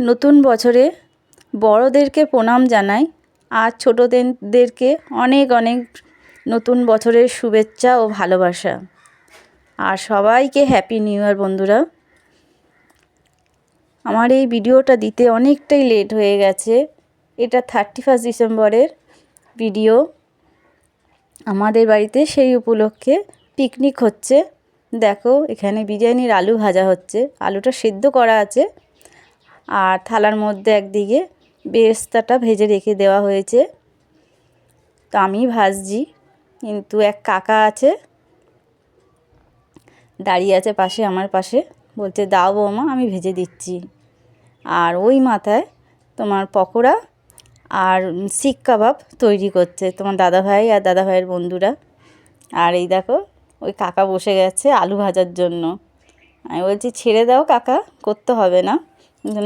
নতুন বছরে বড়দেরকে প্রণাম জানাই আর ছোটদেরকে অনেক অনেক নতুন বছরের শুভেচ্ছা ও ভালোবাসা। আর সবাইকে হ্যাপি নিউ ইয়ার বন্ধুরা। আমার এই ভিডিওটা দিতে অনেকটাই লেট হয়ে গেছে। এটা 31 ডিসেম্বরের ভিডিও। আমাদের বাড়িতে সেই উপলক্ষে পিকনিক হচ্ছে। দেখো এখানে বিরিয়ানির আলু ভাজা হচ্ছে, আলুটা সিদ্ধ করা আছে আর থালার মধ্যে একদিকে বেরেস্তাটা ভেজে রেখে দেওয়া হয়েছে। তো আমি ভাজছি, কিন্তু এক কাকা আছে দাঁড়িয়ে আছে পাশে, আমার পাশে, বলছে দাও বৌমা আমি ভেজে দিচ্ছি। আর ওই মাথায় তোমার পকোড়া আর শিক কাবাব তৈরি করছে তোমার দাদাভাই আর দাদাভাইয়ের বন্ধুরা। আর এই দেখো ওই কাকা বসে গেছে আলু ভাজার জন্য। আমি বলছি ছেড়ে দাও কাকা, করতে হবে না।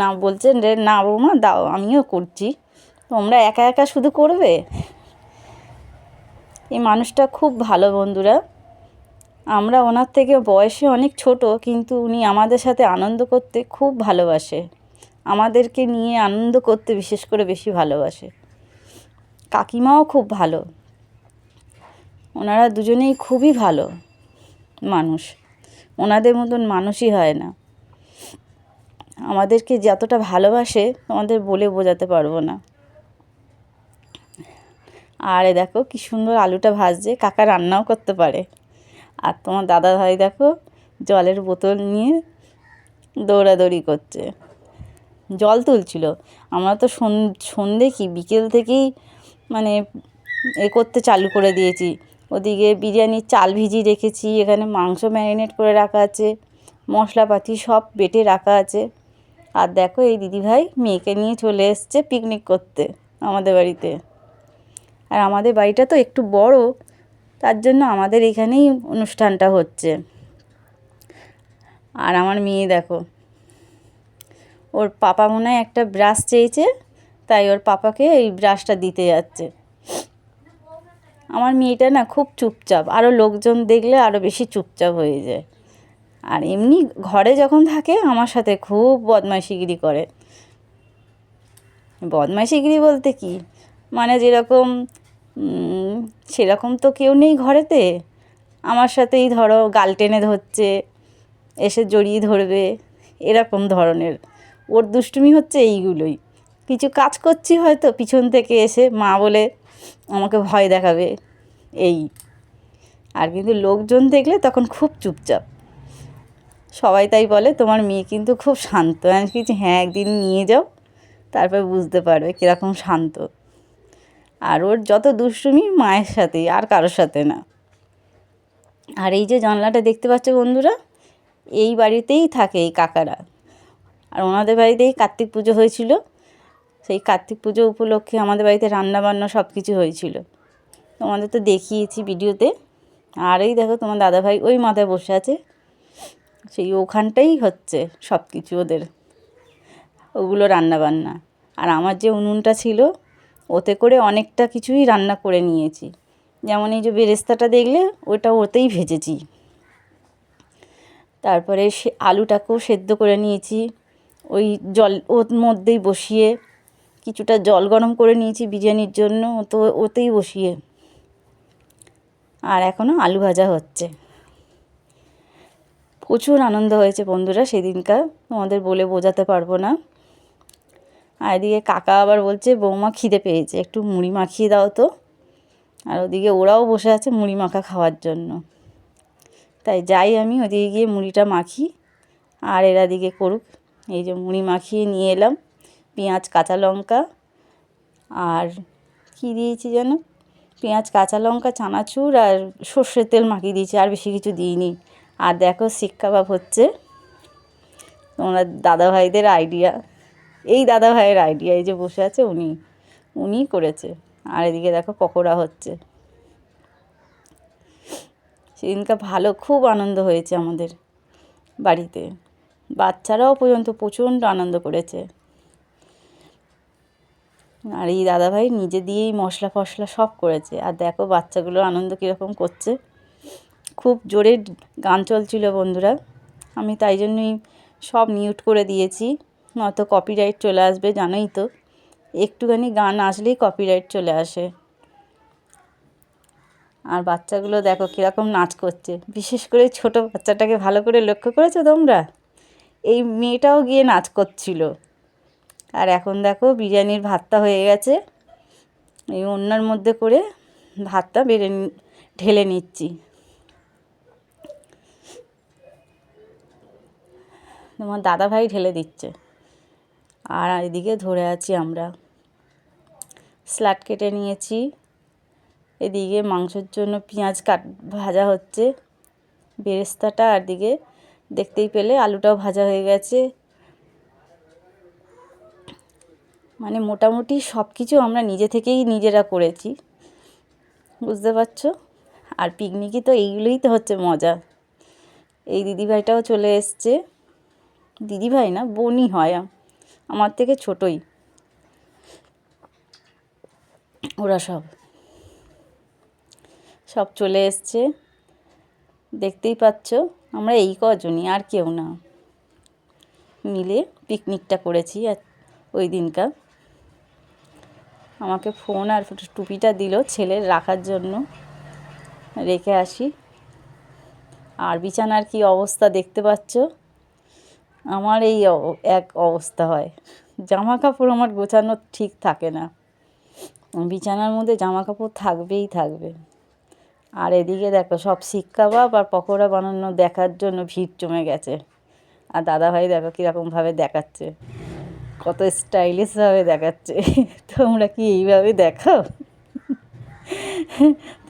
না বলছেন রে, না বৌমা দাও আমিও করছি, তোমরা একা একা শুধু করবে। এই মানুষটা খুব ভালো বন্ধুরা। আমরা ওনার থেকে বয়সে অনেক ছোট, কিন্তু উনি আমাদের সাথে আনন্দ করতে খুব ভালোবাসে, আমাদেরকে নিয়ে আনন্দ করতে বিশেষ করে বেশি ভালোবাসে। কাকিমাও খুব ভালো, ওনারা দুজনেই খুবই ভালো মানুষ, ওনাদের মতন মানুষই হয় না। আমাদেরকে যতটা ভালোবাসে তোমাদের বলে বোঝাতে পারবো না। আর দেখো কি সুন্দর আলুটা ভাজছে, কাকা রান্নাও করতে পারে। আর তোমার দাদা ভাই দেখো জলের বোতল নিয়ে দৌড়াদৌড়ি করছে, জল তুলছিল। আমরা তো সন্ধে কি বিকেল থেকেই মানে করতে চালু করে দিয়েছি। ওদিকে বিরিয়ানির চাল ভিজিয়ে রেখেছি, এখানে মাংস ম্যারিনেট করে রাখা আছে, মশলাপাতি সব বেটে রাখা আছে। আর দেখো এই দিদিভাই মেয়েকে নিয়ে চলে এসছে পিকনিক করতে আমাদের বাড়িতে। আর আমাদের বাড়িটা তো একটু বড়, তার জন্য আমাদের এখানেই অনুষ্ঠানটা হচ্ছে। আর আমার মেয়ে দেখো, ওর পাপা মনে হয় একটা ব্রাশ চেয়েছে, তাই ওর পাপাকে এই ব্রাশটা দিতে যাচ্ছে। আমার মেয়েটা না খুব চুপচাপ, আরও লোকজন দেখলে আরও বেশি চুপচাপ হয়ে যায়। আর এমনি ঘরে যখন থাকে আমার সাথে খুব বদমাইশিগিরি করে। বদমাইশিগিরি বলতে কি, মানে যেরকম সেরকম তো কেউ নেই ঘরেতে, আমার সাথেই ধরো গাল টেনে ধরছে, এসে জড়িয়ে ধরবে, এরকম ধরনের ওর দুষ্টুমি হচ্ছে। এইগুলোই, কিছু কাজ করছি হয়তো পিছন থেকে এসে মা বলে আমাকে ভয় দেখাবে এই। আর কিন্তু লোকজন দেখলে তখন খুব চুপচাপ। সবাই তাই বলে তোমার মেয়ে কিন্তু খুব শান্ত। আমি কিছু হ্যাঁ, একদিন নিয়ে যাও, তারপর বুঝতে পারবে কীরকম শান্ত। আর ওর যত দুষ্টুমি মায়ের সাথেই, আর কারোর সাথে না। আর এই যে জানলাটা দেখতে পাচ্ছ বন্ধুরা, এই বাড়িতেই থাকে এই কাকারা। আর ওনাদের বাড়িতেই কার্তিক পুজো হয়েছিল, সেই কার্তিক পুজো উপলক্ষে আমাদের বাড়িতে রান্নাবান্না সব কিছু হয়েছিল, তোমাদের তো দেখিয়েছি ভিডিওতে। আর এই দেখো তোমার দাদাভাই ওই মাথায় বসে আছে, সেই ওখানটাই হচ্ছে সব কিছু ওদের, ওগুলো রান্নাবান্না। আর আমার যে উনুনটা ছিল ওতে করে অনেকটা কিছুই রান্না করে নিয়েছি। যেমন এই যে বেরেস্তাটা দেখলে ওটা ওতেই ভেজেছি। তারপরে আলুটাকেও সেদ্ধ করে নিয়েছি, ওই জল ওর মধ্যেই বসিয়ে কিছুটা জল গরম করে নিয়েছি বিরিয়ানির জন্য, তো ওতেই বসিয়ে। আর এখনও আলু ভাজা হচ্ছে। প্রচুর আনন্দ হয়েছে বন্ধুরা সেদিনকার, তোমাদের বলে বোঝাতে পারবো না। আর এদিকে কাকা আবার বলছে বৌমা খিদে পেয়েছে, একটু মুড়ি মাখিয়ে দাও তো। আর ওদিকে ওরাও বসে আছে মুড়ি মাখা খাওয়ার জন্য। তাই যাই আমি ওদিকে গিয়ে মুড়িটা মাখি, আর এরা দিকে করুক। এই যে মুড়ি মাখিয়ে নিয়ে এলাম, পেঁয়াজ কাঁচা লঙ্কা আর কি দিয়েছি যেন, পেঁয়াজ কাঁচা লঙ্কা চানাচুর আর সর্ষের তেল মাখিয়ে দিয়েছি, আর বেশি কিছু দিইনি। আর দেখো শিক কাবাব হচ্ছে, তোমরা দাদাভাইদের আইডিয়া, এই দাদাভাইয়ের আইডিয়া, এই যে বসে আছে উনিই করেছে। আর এদিকে দেখো পকোড়া হচ্ছে। সেদিনকে ভালো খুব আনন্দ হয়েছে আমাদের বাড়িতে, বাচ্চারাও পর্যন্ত প্রচণ্ড আনন্দ করেছে। আর এই দাদাভাই নিজে দিয়েই মশলা ফসলা সব করেছে। আর দেখো বাচ্চাগুলো আনন্দ কীরকম করছে, খুব জোরে গান চলছিল বন্ধুরা, আমি তাই জন্যই সব মিউট করে দিয়েছি, নয়তো কপিরাইট চলে আসবে, জানোই তো একটুখানি গান আসলেই কপিরাইট চলে আসে। আর বাচ্চাগুলো দেখো কীরকম নাচ করছে, বিশেষ করে ছোট বাচ্চাটাকে ভালো করে লক্ষ্য করেছো তোমরা? এই মেয়েটাও গিয়ে নাচ করছিল। আর এখন দেখো বিরিয়ানির ভাতটা হয়ে গেছে, এই ওড়নার মধ্যে করে ভাতটা ঢেলে নিচ্ছি। তোমার দাদাভাই ঢেলে দিচ্ছে, আর এদিকে ধরে আছি আমরা। স্যালাড কেটে নিয়েছি, এদিকে মাংসের জন্য পেঁয়াজ ভাজা হচ্ছে, বেরেস্তাটা, আর দিকে দেখতেই পেলে আলুটাও ভাজা হয়ে গেছে। মানে মোটামুটি সব কিছু আমরা নিজে থেকেই নিজেরা করেছি, বুঝতে পারছো? আর পিকনিকই তো এইগুলোই তো হচ্ছে মজা। এই দিদিভাইটাও চলে এসছে, দিদিভাই না বোনই হয়, আমার থেকে ছোটই ওরা, সব চলে এসছে, দেখতেই পাচ্ছ। আমরা এই কজনই, আর কেউ না, মিলে পিকনিকটা করেছি ওই দিনকার। আমাকে ফোন আর টুপিটা দিল ছেলের রাখার জন্য, রেখে আসি। আর বিছানার কি অবস্থা দেখতে পাচ্ছ, আমার এই এক অবস্থা হয়, জামা কাপড় আমার গোছানো ঠিক থাকে না, বিছানার মধ্যে জামা কাপড় থাকবেই থাকবে। আর এদিকে দেখো সব শিক কাবাব আর পকোড়া বানানো দেখার জন্য ভিড় জমে গেছে। আর দাদাভাই দেখো কীরকমভাবে দেখাচ্ছে, কত স্টাইলিশভাবে দেখাচ্ছে। তোমরা কি এইভাবে দেখো?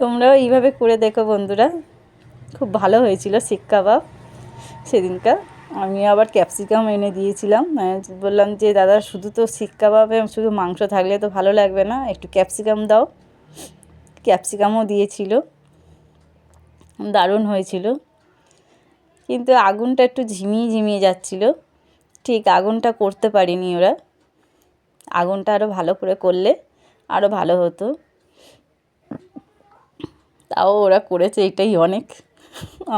তোমরাও এইভাবে করে দেখো বন্ধুরা, খুব ভালো হয়েছিল শিক কাবাব সেদিনকার। আমি আবার ক্যাপসিকাম এনে দিয়েছিলাম, বললাম যে দাদা শুধু তো শিক কাবাবে শুধু মাংস থাকলে তো ভালো লাগবে না, একটু ক্যাপসিকাম দাও। ক্যাপসিকামও দিয়েছিল, দারুণ হয়েছিল। কিন্তু আগুনটা একটু ঝিমিয়ে ঝিমিয়ে যাচ্ছিল, ঠিক আগুনটা করতে পারিনি ওরা, আগুনটা আরও ভালো করে করলে আরও ভালো হতো। তাও ওরা করেছে, এটাই অনেক,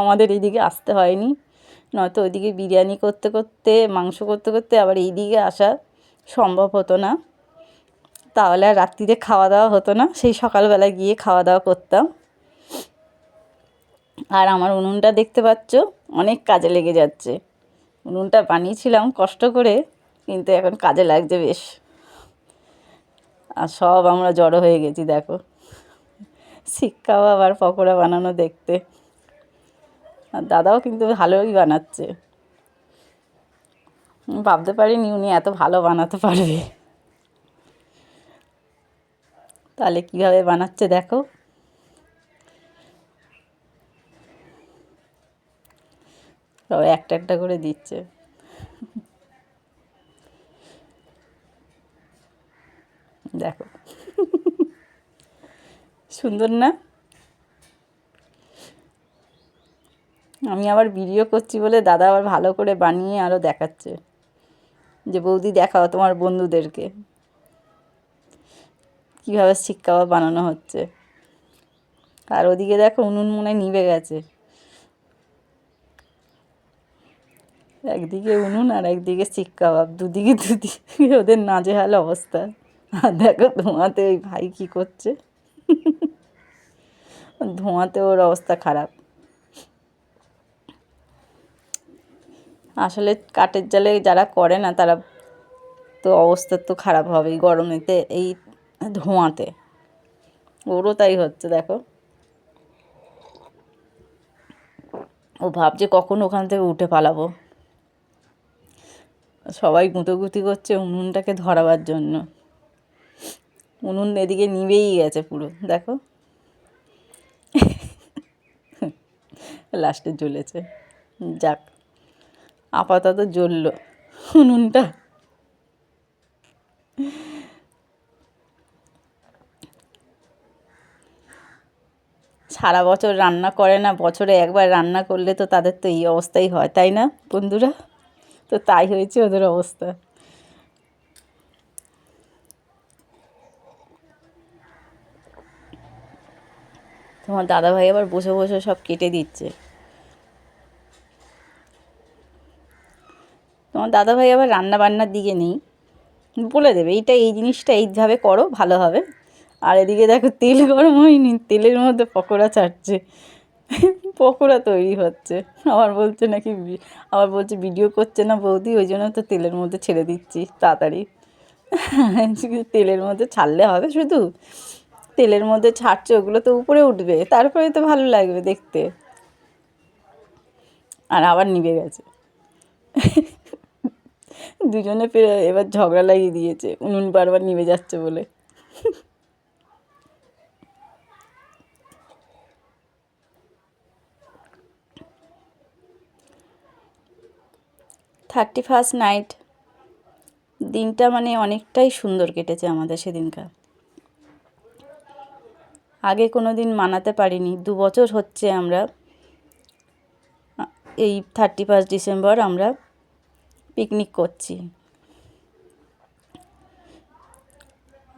আমাদের এইদিকে আসতে হয়নি, নয়তো ওইদিকে বিরিয়ানি করতে করতে মাংস করতে করতে আবার এইদিকে আসা সম্ভব হতো না, তাহলে আর রাত্রিতে খাওয়া দাওয়া হতো না, সেই সকালবেলা গিয়ে খাওয়া দাওয়া করতাম। আর আমার উনুনটা দেখতে পাচ্ছ অনেক কাজে লেগে যাচ্ছে, উনুনটা বানিয়েছিলাম কষ্ট করে, কিন্তু এখন কাজে লাগছে বেশ। আর সব আমরা জড়ো হয়ে গেছি দেখো শিক কাবাব আর পকোড়া বানানো দেখতে। আর দাদাও কিন্তু ভালোই বানাচ্ছে, ভাবতে পারিনি উনি এত ভালো বানাতে পারবে। তাহলে কীভাবে বানাচ্ছে দেখো, সব একটা একটা করে দিচ্ছে। দেখো সুন্দর না? আমি আবার ভিডিও করছি বলে দাদা আবার ভালো করে বানিয়ে আরও দেখাচ্ছে, যে বৌদি দেখাও তোমার বন্ধুদেরকে কীভাবে শিক কাবাব বানানো হচ্ছে। আর ওদিকে দেখো উনুন মনে নিভে গেছে, একদিকে উনুন আর একদিকে শিক কাবাব, দুদিকে ওদের নাজেহাল অবস্থা। আর দেখো ধোঁয়াতে ওই ভাই কী করছে, ধোঁয়াতে ওর অবস্থা খারাপ। আসলে কাঠের জালে যারা করে না তারা তো অবস্থা তো খারাপ হবেই গরমেতে, এই ধোঁয়াতে ওরও তাই হচ্ছে দেখো। ও ভাবছে কখন ওখান থেকে উঠে পালাবো, সবাই গুঁতোগুঁতি করছে উনুনটাকে ধরাবার জন্য। উনুন এদিকে নিভেই গেছে পুরো দেখো, লাস্টে জ্বলেছে। যাক আপাতত জ্বললো উনুনটা। সারা বছর রান্না করে না, বছরে একবার রান্না করলে তো তাদের তো এই অবস্থাই হয়, তাই না বন্ধুরা? তো তাই হয়েছে ওদের অবস্থা। তোমার দাদাভাই আবার বসে বসে সব কেটে দিচ্ছে। তোমার দাদাভাই আবার রান্না বান্নার দিকে নেই, বলে দেবে এইটা এই জিনিসটা এইভাবে করো ভালো হবে। আর এদিকে দেখো তেল গরম হয়নি, তেলের মধ্যে পকোড়া ছাড়ছে, পকোড়া তৈরি হচ্ছে। আবার বলছে ভিডিও করছে না বৌদি, ওই জন্য তো তেলের মধ্যে ছেড়ে দিচ্ছি তাড়াতাড়ি। তেলের মধ্যে ছাড়লে হবে শুধু? তেলের মধ্যে ছাড়ছে, ওগুলো তো উপরে উঠবে, তারপরে তো ভালো লাগবে দেখতে। আর আবার নিভে গেছে। দুজনে এবার ঝগড়া লাগিয়ে দিয়েছে, উনুন বারবার নিভে যাচ্ছে বলে। 31st নাইট দিনটা মানে অনেকটাই সুন্দর কেটেছে আমাদের সেদিনকার। আগে কোনো দিন মানাতে পারিনি, 2 বছর হচ্ছে আমরা এই 31 ডিসেম্বর আমরা পিকনিক করছি।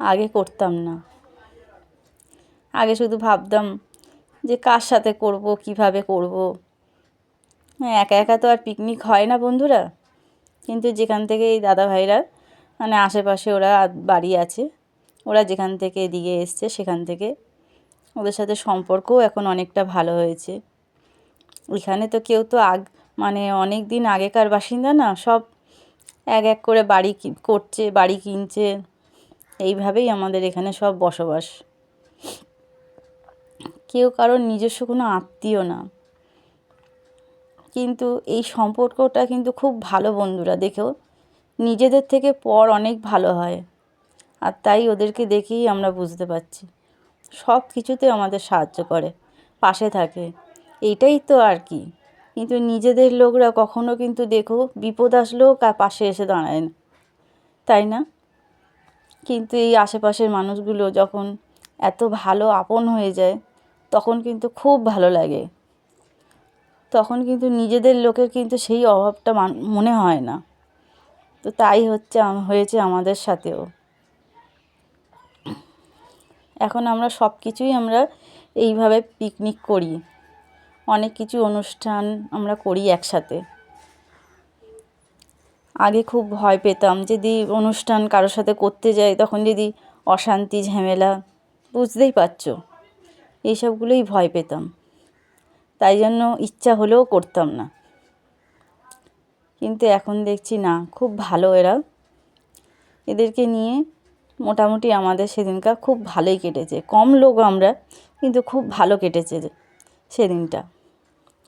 আগে করতাম না, আগে শুধু ভাবতাম যে কার সাথে করব, কিভাবে করব। হ্যাঁ, একা একা তো আর পিকনিক হয় না বন্ধুরা। কিন্তু যেখান থেকে এই দাদাভাইরা মানে আশেপাশে ওরা বাড়ি আছে, ওরা যেখান থেকে এদিকে এসছে সেখান থেকে ওদের সাথে সম্পর্কও এখন অনেকটা ভালো হয়েছে। এখানে তো কেউ তো মানে অনেক দিন আগেকার বাসিন্দা না, সব এক এক করে বাড়ি করছে, বাড়ি কিনছে, এইভাবেই আমাদের এখানে সব বসবাস। কেউ কারোর নিজস্ব কোনো আত্মীয় না, কিন্তু এই সম্পর্কটা কিন্তু খুব ভালো বন্ধুরা। দেখো, নিজেদের থেকে পর অনেক ভালো হয়, আর তাই ওদেরকে দেখেই আমরা বুঝতে পারছি সব কিছুতে আমাদের সাহায্য করে, পাশে থাকে, এইটাই তো আর কি। কিন্তু নিজেদের লোকরা কখনো কিন্তু দেখো বিপদ আসলেও পাশে এসে দাঁড়ায় না, তাই না? কিন্তু এই আশেপাশের মানুষগুলো যখন এত ভালো আপন হয়ে যায় তখন কিন্তু খুব ভালো লাগে। তখন কিন্তু নিজেদের লোকের কিন্তু সেই অভাবটা মনে হয় না। তো তাই হয়েছে আমাদের সাথেও। এখন আমরা সব কিছুই আমরা এইভাবে পিকনিক করি, অনেক কিছু অনুষ্ঠান আমরা করি একসাথে। আগে খুব ভয় পেতাম যদি অনুষ্ঠান কারোর সাথে করতে যাই, তখন যদি অশান্তি ঝামেলা, বুঝতেই পারছো, এইসবগুলোই ভয় পেতাম, তাই জন্য ইচ্ছা হলেও করতাম না। কিন্তু এখন দেখছি না, খুব ভালো এরা, এদেরকে নিয়ে মোটামুটি আমাদের সেদিনকার খুব ভালোই কেটেছে। কম লোক আমরা, কিন্তু খুব ভালো কেটেছে সেদিনটা।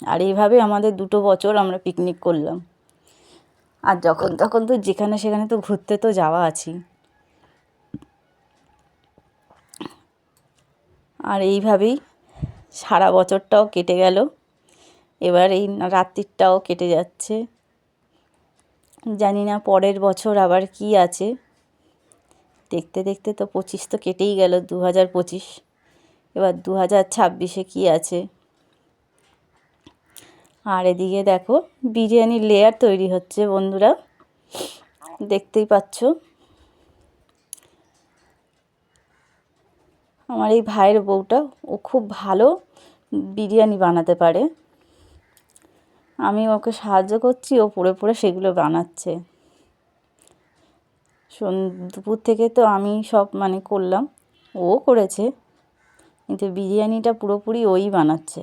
আর এইভাবে আমাদের 2 বছর আমরা পিকনিক করলাম। আর যখন তখন তো যেখানে সেখানে তো ঘুরতে তো যাওয়া আছেই। আর এইভাবেই সারা বছরটাও কেটে গেল, এবার এই রাত্রিটাও কেটে যাচ্ছে। জানি না পরের বছর আবার কি আছে। দেখতে দেখতে তো 25 তো কেটেই গেল, 2025। এবার 2026-এ কী আছে। আর এদিকে দেখো বিরিয়ানির লেয়ার তৈরি হচ্ছে বন্ধুরা, দেখতেই পাচ্ছ। আমার এই ভাইয়ের বউটা, ও খুব ভালো বিরিয়ানি বানাতে পারে। আমি ওকে সাহায্য করছি, ও পড়ে পড়ে সেগুলো বানাচ্ছে। দুপুর থেকে তো আমি সব মানে করলাম, ও করেছে, কিন্তু বিরিয়ানিটা পুরোপুরি ওই বানাচ্ছে।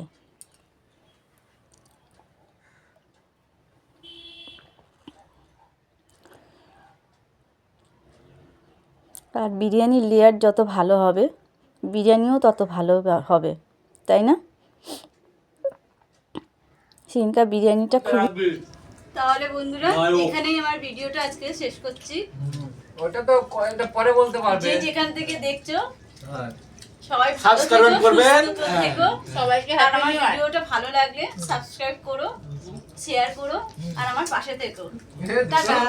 আর বিরিয়ানির লেয়ার যত ভালো হবে, বিরিয়ানিও তত ভালো হবে, তাই না? সেদিনকার বিরিয়ানিটা খুব। তাহলে বন্ধুরা, এখানেই আমার ভিডিওটা আজকে শেষ করছি। ওটা তো পরে বলতে পারবে। যে যেখান থেকে দেখছো হ্যাঁ, সবাই সাবস্ক্রাইব করবেন। সবাইকে হ্যাপি নিউ ইয়ার। ভিডিওটা ভালো লাগলে সাবস্ক্রাইব করো, শেয়ার করো, আর আমার পাশে থেকো। টাটা।